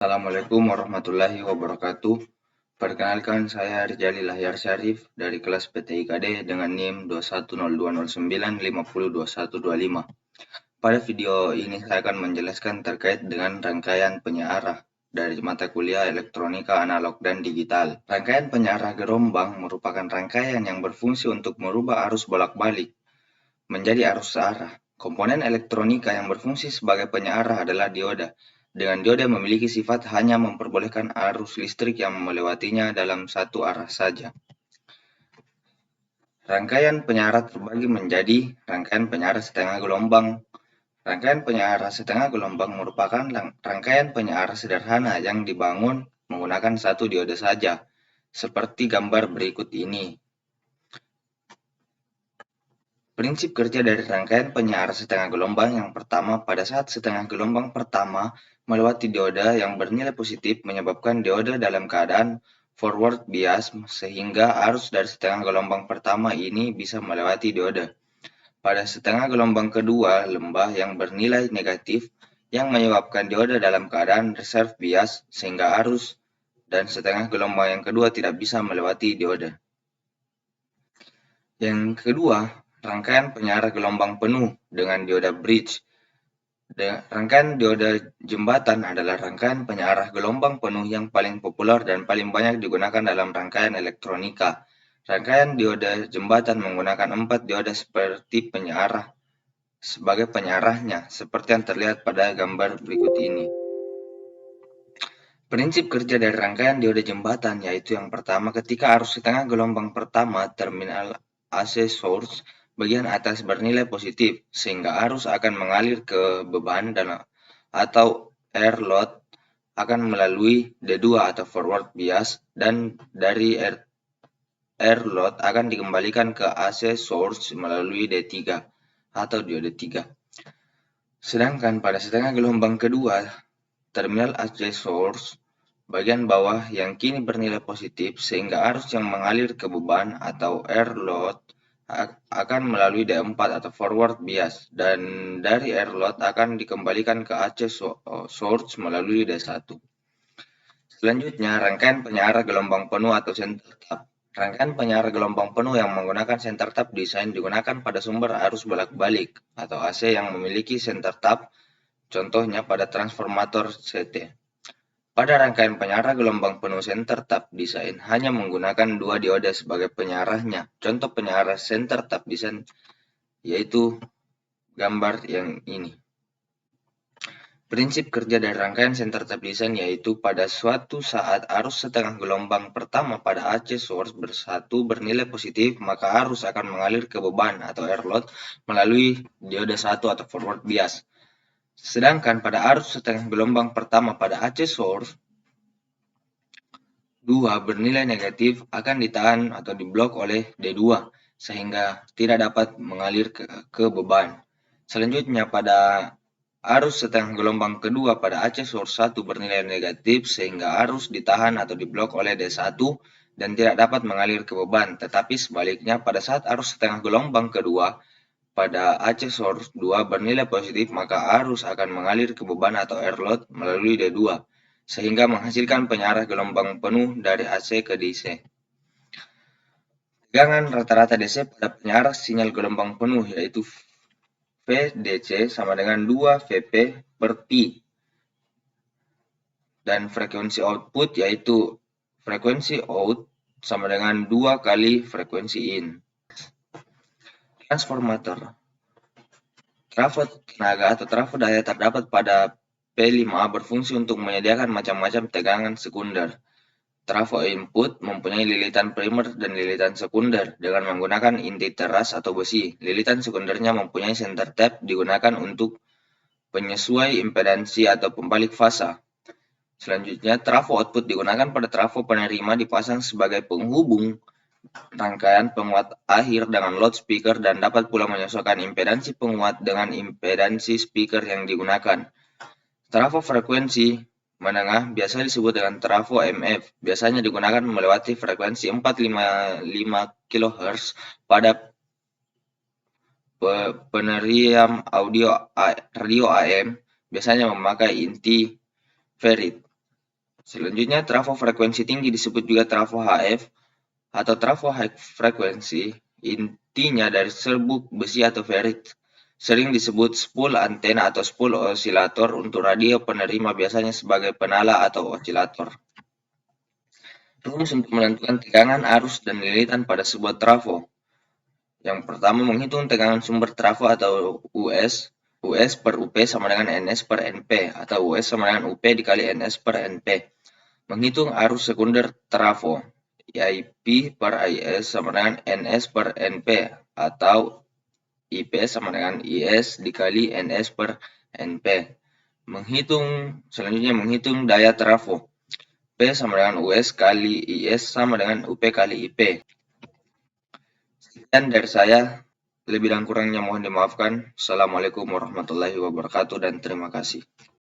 Assalamualaikum warahmatullahi wabarakatuh. Perkenalkan, saya Rizali Lahyar Syarif dari kelas PTIKD dengan NIM 210209502125. Pada video ini saya akan menjelaskan terkait dengan rangkaian penyearah dari mata kuliah elektronika analog dan digital. Rangkaian penyearah gelombang merupakan rangkaian yang berfungsi untuk merubah arus bolak-balik menjadi arus searah. Komponen elektronika yang berfungsi sebagai penyearah adalah dioda. Dengan dioda memiliki sifat hanya memperbolehkan arus listrik yang melewatinya dalam satu arah saja. Rangkaian penyearah terbagi menjadi rangkaian penyearah setengah gelombang. Rangkaian penyearah setengah gelombang merupakan rangkaian penyearah sederhana yang dibangun menggunakan satu dioda saja, seperti gambar berikut ini. Prinsip kerja dari rangkaian penyearah setengah gelombang yang pertama, pada saat setengah gelombang pertama melewati dioda yang bernilai positif menyebabkan dioda dalam keadaan forward bias sehingga arus dari setengah gelombang pertama ini bisa melewati dioda. Pada setengah gelombang kedua, lembah yang bernilai negatif yang menyebabkan dioda dalam keadaan reserve bias sehingga arus dan setengah gelombang yang kedua tidak bisa melewati dioda. Yang kedua, rangkaian penyearah gelombang penuh dengan dioda bridge. Rangkaian dioda jembatan adalah rangkaian penyearah gelombang penuh yang paling populer dan paling banyak digunakan dalam rangkaian elektronika. Rangkaian dioda jembatan menggunakan 4 dioda seperti penyearah sebagai penyearahnya, seperti yang terlihat pada gambar berikut ini. Prinsip kerja dari rangkaian dioda jembatan yaitu yang pertama, ketika arus setengah gelombang pertama terminal AC source bagian atas bernilai positif, sehingga arus akan mengalir ke beban dan atau air load akan melalui D2 atau forward bias, dan dari air load akan dikembalikan ke AC source melalui D3 atau diode 3. Sedangkan pada setengah gelombang kedua, terminal AC source bagian bawah yang kini bernilai positif sehingga arus yang mengalir ke beban atau air load akan melalui D4 atau forward bias, dan dari air load akan dikembalikan ke AC source melalui D1. Selanjutnya, rangkaian penyearah gelombang penuh atau center tap. Rangkaian penyearah gelombang penuh yang menggunakan center tap desain digunakan pada sumber arus bolak-balik atau AC yang memiliki center tap, contohnya pada transformator CT. Pada rangkaian penyearah gelombang penuh center tap desain hanya menggunakan 2 dioda sebagai penyearahnya. Contoh penyearah center tap desain yaitu gambar yang ini. Prinsip kerja dari rangkaian center tap desain yaitu pada suatu saat arus setengah gelombang pertama pada AC source bersatu bernilai positif, maka arus akan mengalir ke beban atau air load melalui dioda 1 atau forward bias. Sedangkan pada arus setengah gelombang pertama pada AC source 2 bernilai negatif akan ditahan atau diblok oleh D2 sehingga tidak dapat mengalir ke beban. Selanjutnya, pada arus setengah gelombang kedua pada AC source 1 bernilai negatif sehingga arus ditahan atau diblok oleh D1 dan tidak dapat mengalir ke beban. Tetapi sebaliknya, pada saat arus setengah gelombang kedua pada AC source 2 bernilai positif, maka arus akan mengalir ke beban atau air load melalui D2 sehingga menghasilkan penyearah gelombang penuh dari AC ke DC. Tegangan rata-rata DC pada penyearah sinyal gelombang penuh yaitu VDC sama dengan 2 VP per Pi, dan frekuensi output yaitu frekuensi out sama dengan 2 kali frekuensi in. Transformator. Trafo tenaga atau trafo daya terdapat pada P5 berfungsi untuk menyediakan macam-macam tegangan sekunder. Trafo input mempunyai lilitan primer dan lilitan sekunder dengan menggunakan inti teras atau besi. Lilitan sekundernya mempunyai center tap digunakan untuk penyesuai impedansi atau pembalik fasa. Selanjutnya, trafo output digunakan pada trafo penerima dipasang sebagai penghubung rangkaian penguat akhir dengan loudspeaker dan dapat pula menyesuaikan impedansi penguat dengan impedansi speaker yang digunakan. Trafo frekuensi menengah biasa disebut dengan trafo MF, biasanya digunakan melewati frekuensi 455 kHz pada peneriam audio radio AM, biasanya memakai inti ferrit. Selanjutnya, trafo frekuensi tinggi disebut juga trafo HF atau trafo high frequency. Intinya dari serbuk besi atau ferrit. Sering disebut spool antena atau spool osilator untuk radio penerima, biasanya sebagai penala atau osilator. Rumus untuk menentukan tegangan, arus, dan lilitan pada sebuah trafo. Yang pertama, menghitung tegangan sumber trafo atau US. US per UP sama dengan NS per NP, atau US sama dengan UP dikali NS per NP. Menghitung arus sekunder trafo, IP per IS sama dengan NS per NP, atau IP sama dengan IS dikali NS per NP. Selanjutnya menghitung daya trafo. P sama dengan US kali IS sama dengan UP kali IP. Sekian dari saya, lebih dan kurangnya mohon dimaafkan. Assalamualaikum warahmatullahi wabarakatuh dan terima kasih.